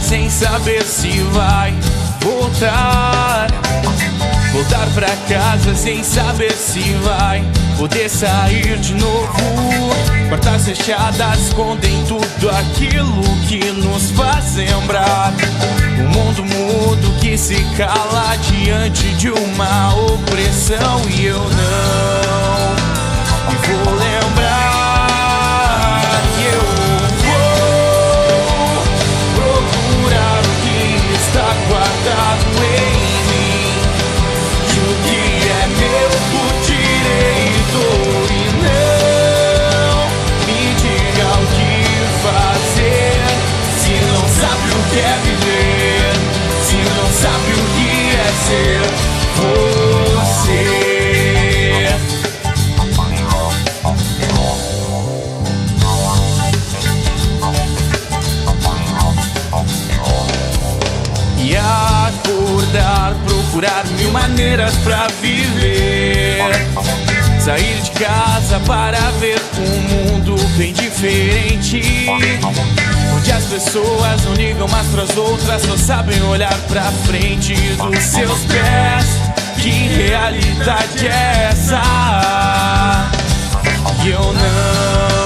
sem saber se vai voltar. Voltar pra casa sem saber se vai poder sair de novo. Portas fechadas escondem tudo aquilo que nos faz lembrar. Um mundo mudo que se cala diante de uma opressão. E eu não me vou lembrar. E eu vou procurar o que está guardado em mim. E o que é meu por direito. E não me diga o que fazer. Se não sabe o que é viver, se não sabe o que é ser você. E acordar, procurar mil maneiras pra viver. Sair de casa para ver um mundo bem diferente, onde as pessoas não ligam umas pras outras, só sabem olhar pra frente dos seus pés. Que realidade é essa? E eu não